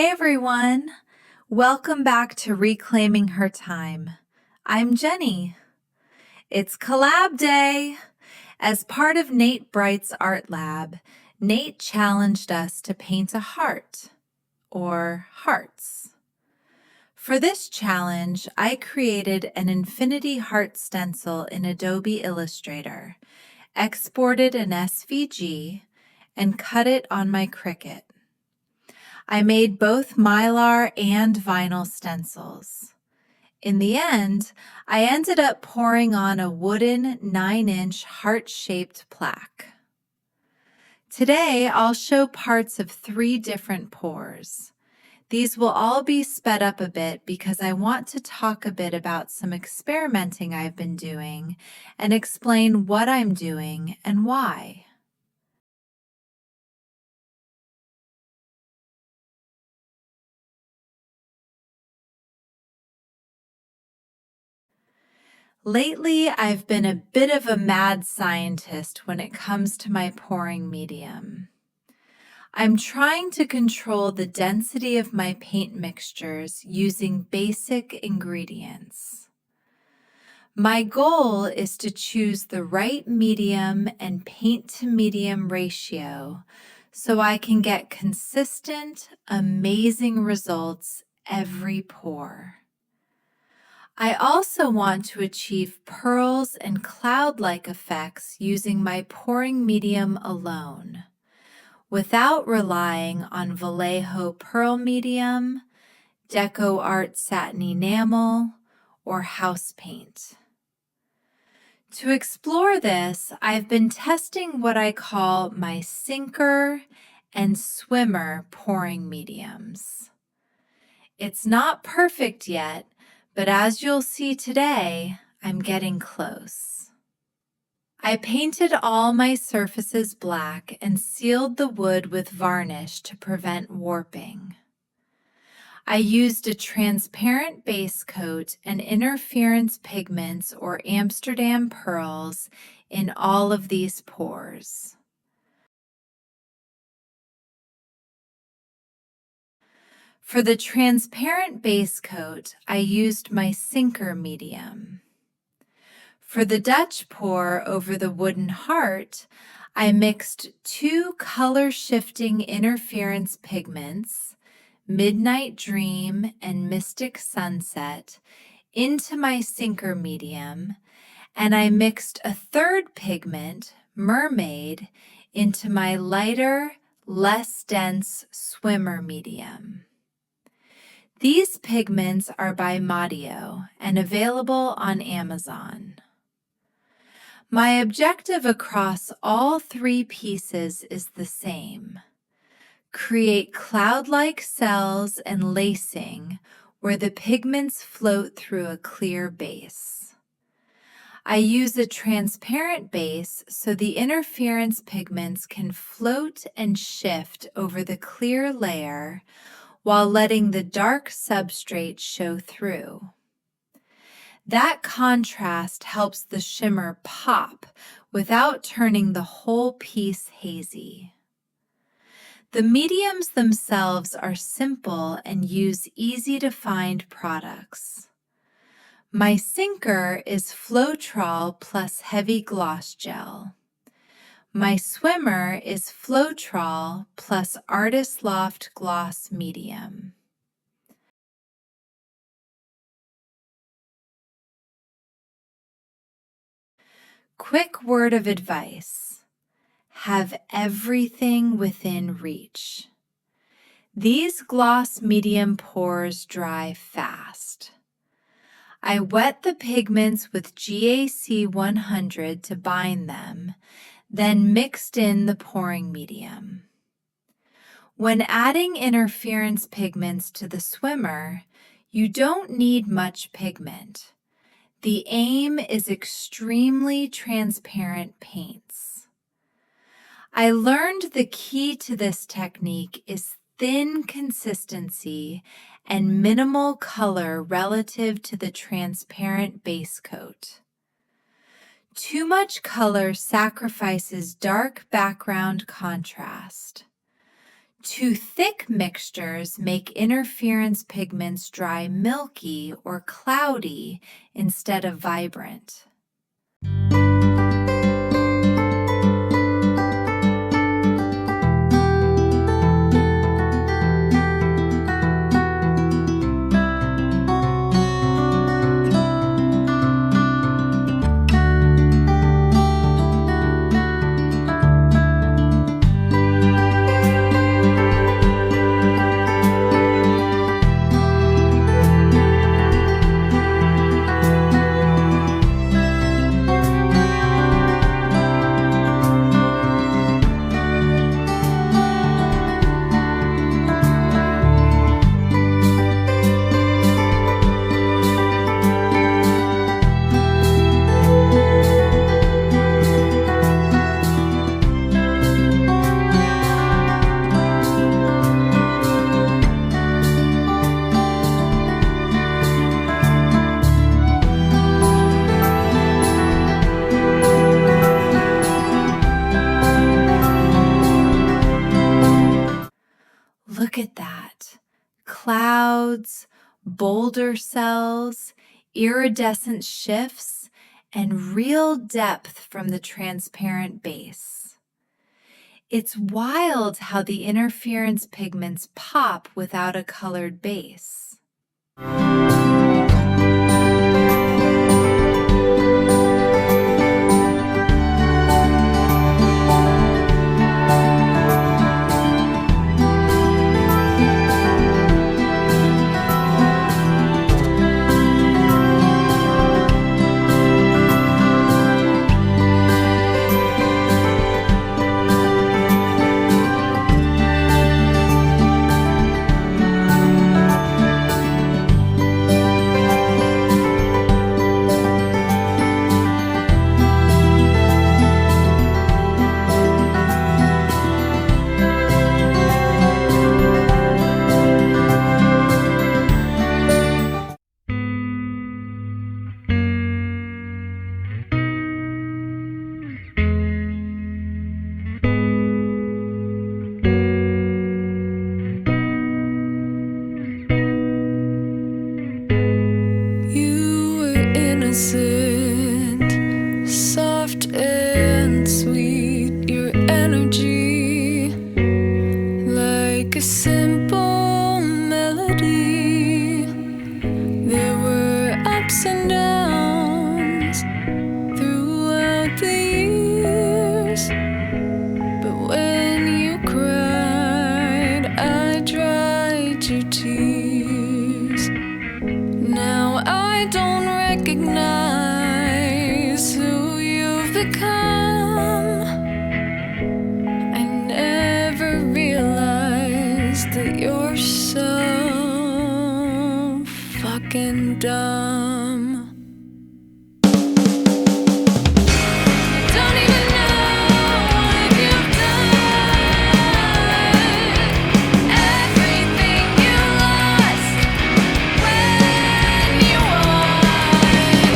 Hey everyone! Welcome back to Reclaiming Her Time. I'm Jenny. It's Collab Day! As part of Nate Bright's art lab, Nate challenged us to paint a heart, or hearts. For this challenge, I created an infinity heart stencil in Adobe Illustrator, exported an SVG, and cut it on my Cricut. I made both Mylar and vinyl stencils. In the end, I ended up pouring on a wooden 9-inch heart-shaped plaque. Today, I'll show parts of 3 different pours. These will all be sped up a bit because I want to talk a bit about some experimenting I've been doing and explain what I'm doing and why. Lately, I've been a bit of a mad scientist when it comes to my pouring medium. I'm trying to control the density of my paint mixtures using basic ingredients. My goal is to choose the right medium and paint to medium ratio so I can get consistent, amazing results every pour. I also want to achieve pearls and cloud-like effects using my pouring medium alone, without relying on Vallejo pearl medium, Deco Art satin enamel, or house paint. To explore this, I've been testing what I call my sinker and swimmer pouring mediums. It's not perfect yet, but as you'll see today, I'm getting close. I painted all my surfaces black and sealed the wood with varnish to prevent warping. I used a transparent base coat and interference pigments or Amsterdam pearls in all of these pours. For the transparent base coat, I used my sinker medium. For the Dutch pour over the wooden heart, I mixed 2 color-shifting interference pigments, Midnight Dream and Mystic Sunset, into my sinker medium, and I mixed a 3rd pigment, Mermaid, into my lighter, less dense swimmer medium. These pigments are by Madio and available on Amazon. My objective across all 3 pieces is the same. Create cloud-like cells and lacing where the pigments float through a clear base. I use a transparent base so the interference pigments can float and shift over the clear layer while letting the dark substrate show through. That contrast helps the shimmer pop without turning the whole piece hazy. The mediums themselves are simple and use easy-to-find products. My sinker is Floetrol plus heavy gloss gel. My swimmer is Floetrol plus Artist Loft gloss medium. Quick word of advice: have everything within reach. These gloss medium pours dry fast. I wet the pigments with GAC 100 to bind them, then mixed in the pouring medium. When adding interference pigments to the swimmer, you don't need much pigment. The aim is extremely transparent paints. I learned the key to this technique is thin consistency and minimal color relative to the transparent base coat. Too much color sacrifices dark background contrast. Too thick mixtures make interference pigments dry milky or cloudy instead of vibrant. Look at that. Clouds, boulder cells, iridescent shifts, and real depth from the transparent base. It's wild how the interference pigments pop without a colored base. Soft and sweet, your energy, like a simple melody. There were ups and downs throughout the years, but when you cried, I dried your tears. Now I don't recognize who you've become. I never realized that you're so fucking dumb. Don't even know what you've done. Everything you lost when you won.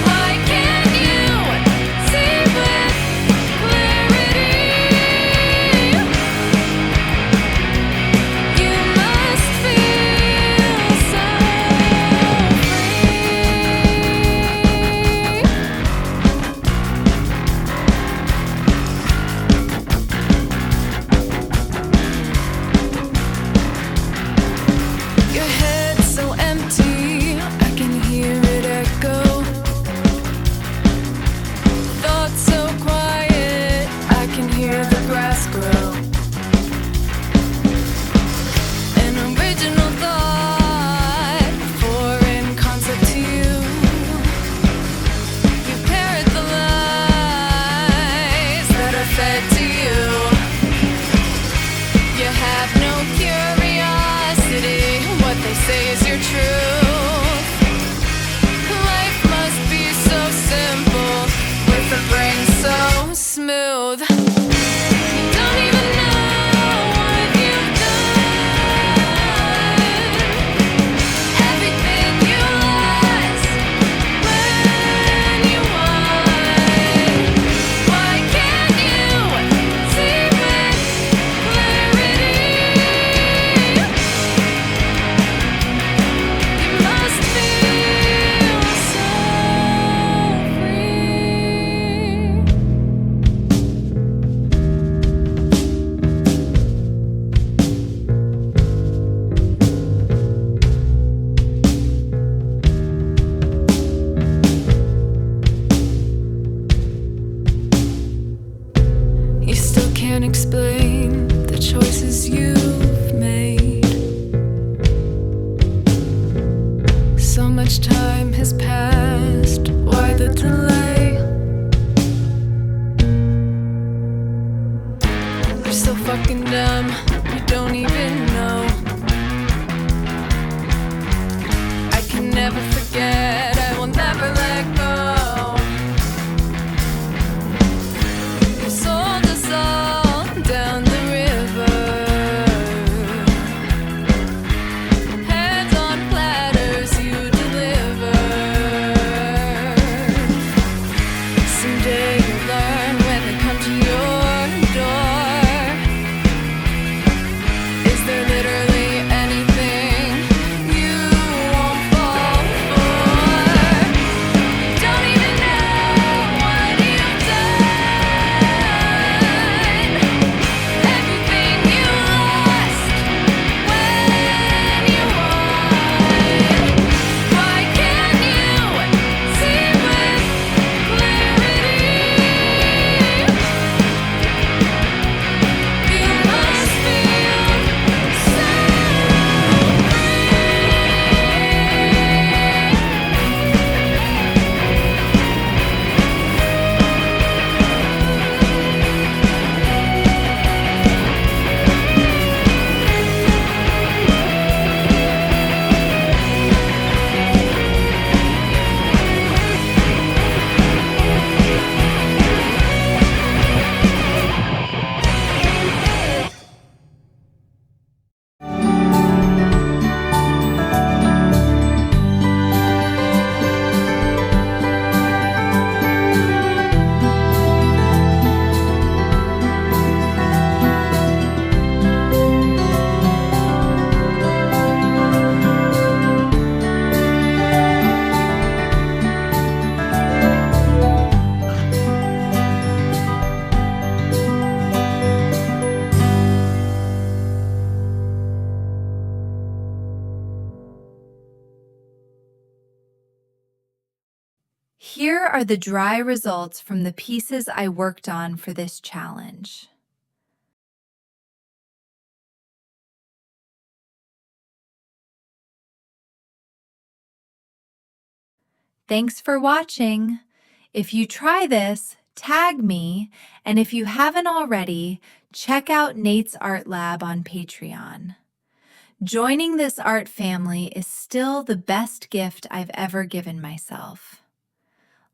Why can't you see with clarity? You must feel so free. Your head's so empty, I can hear it echo. Thoughts so quiet, I can hear the grass grow. An original thought, foreign concept to you. You parrot the lies that are fed to you. You have no curiosity, what they say is your truth. Life must be so simple, with a brain so smooth. You don't even know what you've done. Everything you lost when you won. Why can't you see with clarity? and dumb, you don't even know. I can never forget, I will never let go. You sold us all down the river, hands on platters you deliver. Someday you'll learn when they come to your door. Is there literally anything you won't fall for? You don't even know what you've done. Everything you lost when you won. Why can't you see with clarity? You must feel so Here are the dry results from the pieces I worked on for this challenge. Thanks for watching. If you try this, tag me, and if you haven't already, check out Nate's Art Lab on Patreon. Joining this art family is still the best gift I've ever given myself.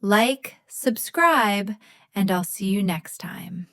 Like, subscribe, and I'll see you next time.